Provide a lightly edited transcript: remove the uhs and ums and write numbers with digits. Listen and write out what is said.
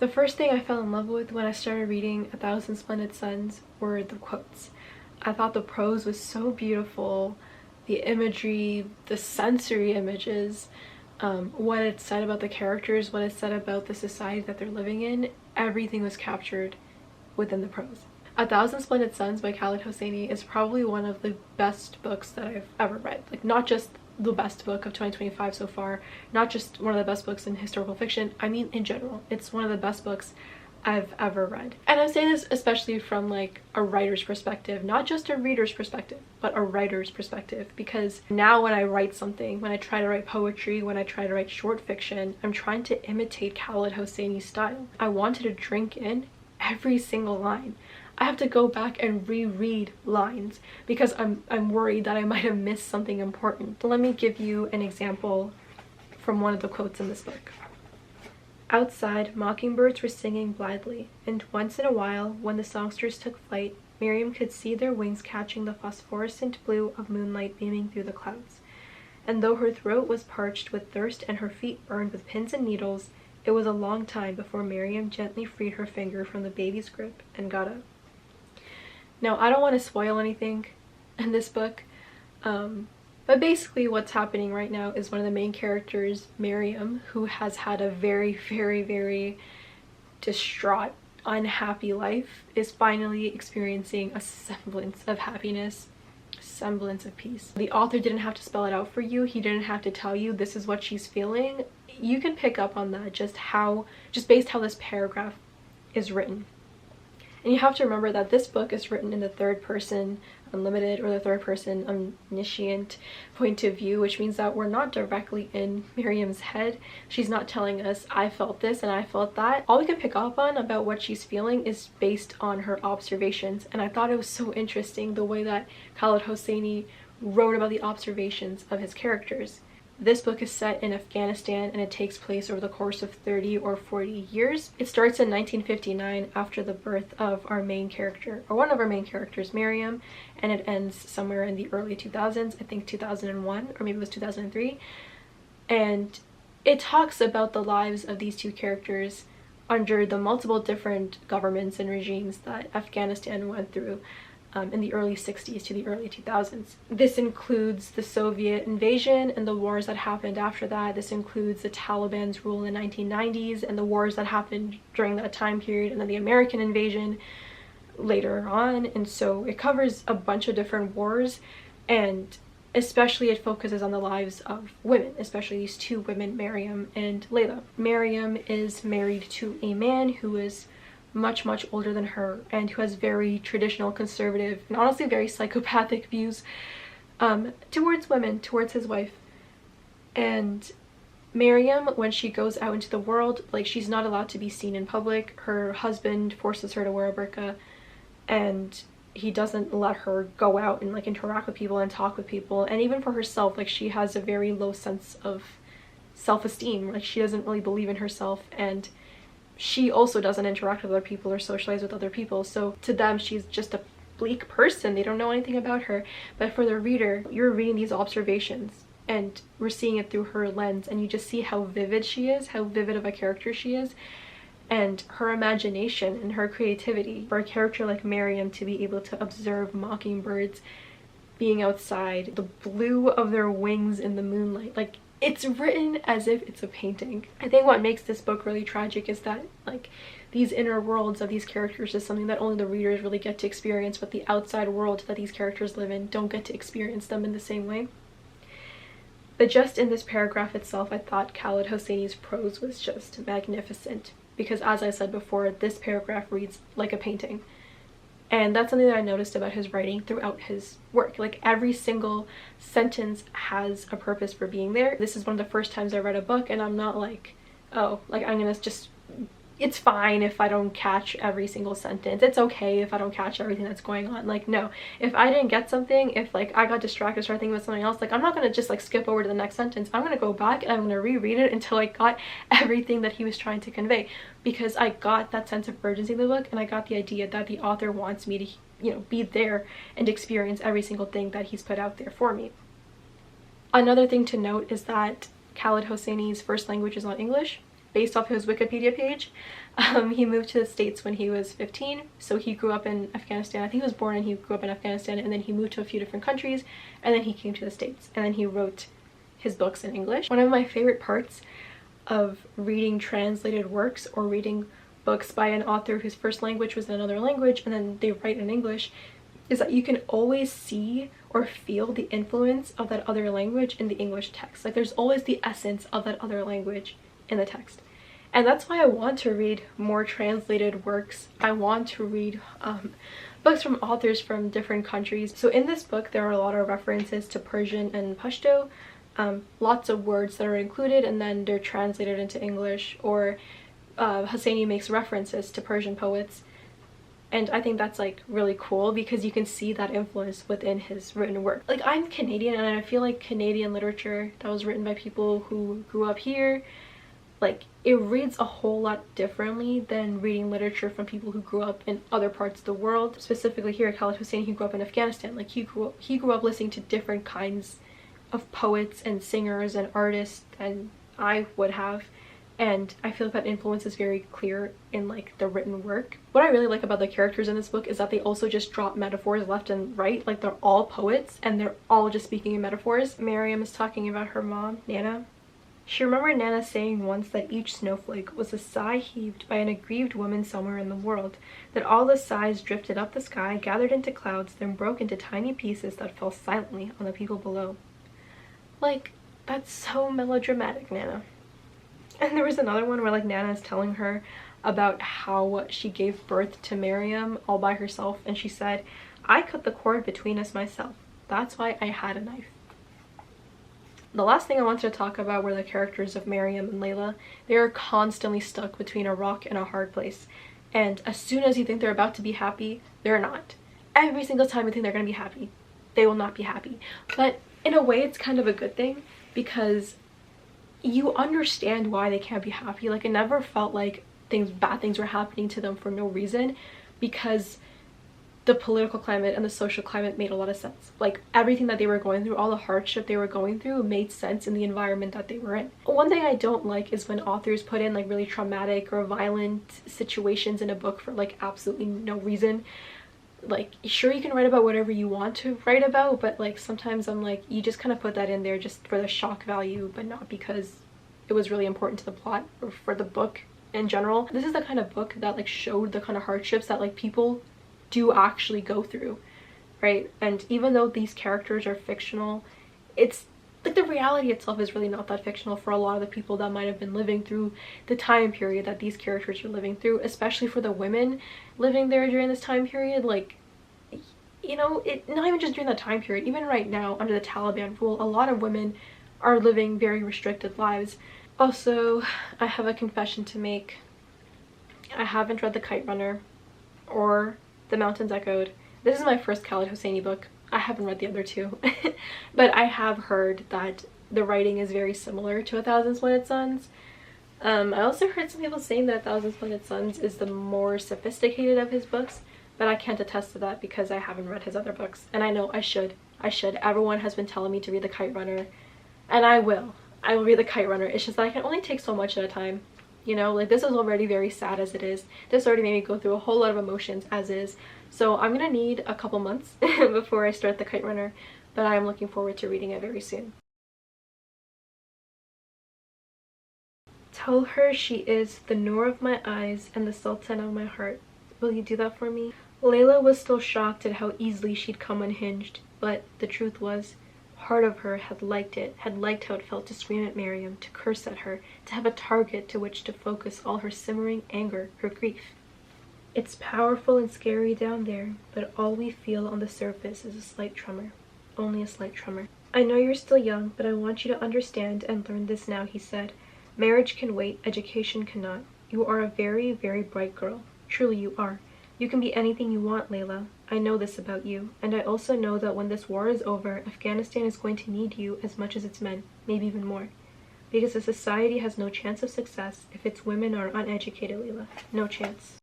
The first thing I fell in love with when I started reading A Thousand Splendid Suns were the quotes. I thought the prose was so beautiful, the imagery, the sensory images, what it said about the characters, what it said about the society that they're living in, everything was captured within the prose. A Thousand Splendid Suns by Khaled Hosseini is probably one of the best books that I've ever read. Like, not just the best book of 2025 so far, not just one of the best books in historical fiction, I mean in general. It's one of the best books I've ever read. And I'm saying this especially from like a writer's perspective, not just a reader's perspective, but a writer's perspective, because now when I write something, when I try to write poetry, when I try to write short fiction, I'm trying to imitate Khaled Hosseini's style. I wanted to drink in every single line. I have to go back and reread lines because I'm worried that I might have missed something important. Let me give you an example from one of the quotes in this book. Outside, mockingbirds were singing blithely, and once in a while, when the songsters took flight, Miriam could see their wings catching the phosphorescent blue of moonlight beaming through the clouds. And though her throat was parched with thirst and her feet burned with pins and needles, it was a long time before Miriam gently freed her finger from the baby's grip and got up. Now, I don't want to spoil anything in this book, but basically what's happening right now is one of the main characters, Miriam, who has had a very, very, very distraught, unhappy life, is finally experiencing a semblance of happiness, semblance of peace. The author didn't have to spell it out for you. He didn't have to tell you this is what she's feeling. You can pick up on that just based how this paragraph is written. And you have to remember that this book is written in the third person unlimited or the third person omniscient point of view, which means that we're not directly in Miriam's head. She's not telling us, I felt this and I felt that. All we can pick up on about what she's feeling is based on her observations. And I thought it was so interesting the way that Khaled Hosseini wrote about the observations of his characters. This book is set in Afghanistan and it takes place over the course of 30 or 40 years. It starts in 1959 after the birth of our main character, or one of our main characters, Miriam, and it ends somewhere in the early 2000s, I think 2001, or maybe it was 2003. And it talks about the lives of these two characters under the multiple different governments and regimes that Afghanistan went through in the early 60s to the early 2000s. This includes the Soviet invasion and the wars that happened after that. This includes the Taliban's rule in the 1990s and the wars that happened during that time period, and then the American invasion later on. And so it covers a bunch of different wars, and especially it focuses on the lives of women, especially these two women, Miriam and Layla. Miriam is married to a man who is much older than her and who has very traditional, conservative, and honestly very psychopathic views towards women, towards his wife. And Miriam, when she goes out into the world, like, she's not allowed to be seen in public. Her husband forces her to wear a burqa, and he doesn't let her go out and like interact with people and talk with people. And even for herself, like, she has a very low sense of self-esteem. Like, she doesn't really believe in herself, and she also doesn't interact with other people or socialize with other people. So to them, she's just a bleak person. They don't know anything about her. But for the reader, you're reading these observations and we're seeing it through her lens, and you just see how vivid she is, how vivid of a character she is, and her imagination and her creativity. For a character like Miriam to be able to observe mockingbirds being outside, the blue of their wings in the moonlight, like, it's written as if it's a painting. I think what makes this book really tragic is that, like, these inner worlds of these characters is something that only the readers really get to experience, but the outside world that these characters live in don't get to experience them in the same way. But just in this paragraph itself, I thought Khaled Hosseini's prose was just magnificent, because as I said before, this paragraph reads like a painting. And that's something that I noticed about his writing throughout his work. Like, every single sentence has a purpose for being there. This is one of the first times I read a book and I'm not like, oh, like, I'm gonna just, it's fine if I don't catch every single sentence. It's okay if I don't catch everything that's going on. Like, no, if I didn't get something, if like I got distracted, started thinking about something else, like, I'm not gonna just like skip over to the next sentence. I'm gonna go back and I'm gonna reread it until I got everything that he was trying to convey, because I got that sense of urgency in the book, and I got the idea that the author wants me to, you know, be there and experience every single thing that he's put out there for me. Another thing to note is that Khaled Hosseini's first language is not English. based off his Wikipedia page. He moved to the States when he was 15, so he grew up in Afghanistan. I think he was born and he grew up in Afghanistan, and then he moved to a few different countries, and then he came to the States, and then he wrote his books in English. One of my favorite parts of reading translated works or reading books by an author whose first language was another language and then they write in English is that you can always see or feel the influence of that other language in the English text. Like, there's always the essence of that other language in the text. And that's why I want to read more translated works. I want to read books from authors from different countries. So in this book, there are a lot of references to Persian and Pashto, lots of words that are included and then they're translated into English, or Hosseini makes references to Persian poets. And I think that's like really cool because you can see that influence within his written work. Like, I'm Canadian and I feel like Canadian literature that was written by people who grew up here, like, it reads a whole lot differently than reading literature from people who grew up in other parts of the world. Specifically here, Khaled Hosseini, he grew up in Afghanistan. Like, he grew up listening to different kinds of poets and singers and artists than I would have. And I feel like that influence is very clear in like the written work. What I really like about the characters in this book is that they also just drop metaphors left and right. Like, they're all poets and they're all just speaking in metaphors. Miriam is talking about her mom, Nana. She remembered Nana saying once that each snowflake was a sigh heaved by an aggrieved woman somewhere in the world, that all the sighs drifted up the sky, gathered into clouds, then broke into tiny pieces that fell silently on the people below. Like, that's so melodramatic, Nana. And there was another one where like Nana is telling her about how she gave birth to Miriam all by herself, and she said, "I cut the cord between us myself. That's why I had a knife." The last thing I wanted to talk about were the characters of Miriam and Layla. They are constantly stuck between a rock and a hard place. And as soon as you think they're about to be happy, they're not. Every single time you think they're going to be happy, they will not be happy. But in a way, it's kind of a good thing because you understand why they can't be happy. Like, it never felt like bad things were happening to them for no reason, because the political climate and the social climate made a lot of sense. Like, everything that they were going through, all the hardship they were going through made sense in the environment that they were in. One thing I don't like is when authors put in like really traumatic or violent situations in a book for like absolutely no reason. Like, sure, you can write about whatever you want to write about, but like sometimes I'm like, you just kind of put that in there just for the shock value, but not because it was really important to the plot or for the book in general. This is the kind of book that like showed the kind of hardships that like people do actually go through, right? And even though these characters are fictional, it's like the reality itself is really not that fictional for a lot of the people that might have been living through the time period that these characters are living through, especially for the women living there during this time period. Like, you know, not even just during that time period, even right now under the Taliban rule, a lot of women are living very restricted lives. Also, I have a confession to make. I haven't read The Kite Runner or The Mountains Echoed. This is my first Khaled Hosseini book. I haven't read the other two, but I have heard that the writing is very similar to A Thousand Splendid Suns. I also heard some people saying that A Thousand Splendid Suns is the more sophisticated of his books, but I can't attest to that because I haven't read his other books, and I know I should. Everyone has been telling me to read The Kite Runner, and I will read The Kite Runner. It's just that I can only take so much at a time. You know, like, this is already very sad as it is. This already made me go through a whole lot of emotions as is. So I'm gonna need a couple months before I start The Kite Runner, but I am looking forward to reading it very soon. Tell her she is the Noor of my eyes and the Sultan of my heart. Will you do that for me? Layla was still shocked at how easily she'd come unhinged, but the truth was, part of her had liked it, had liked how it felt to scream at Miriam, to curse at her, to have a target to which to focus all her simmering anger, her grief. It's powerful and scary down there, but all we feel on the surface is a slight tremor. Only a slight tremor. I know you're still young, but I want you to understand and learn this now, he said. Marriage can wait, education cannot. You are a very, very bright girl. Truly you are. You can be anything you want, Layla. I know this about you, and I also know that when this war is over, Afghanistan is going to need you as much as its men, maybe even more. Because a society has no chance of success if its women are uneducated, Layla. No chance.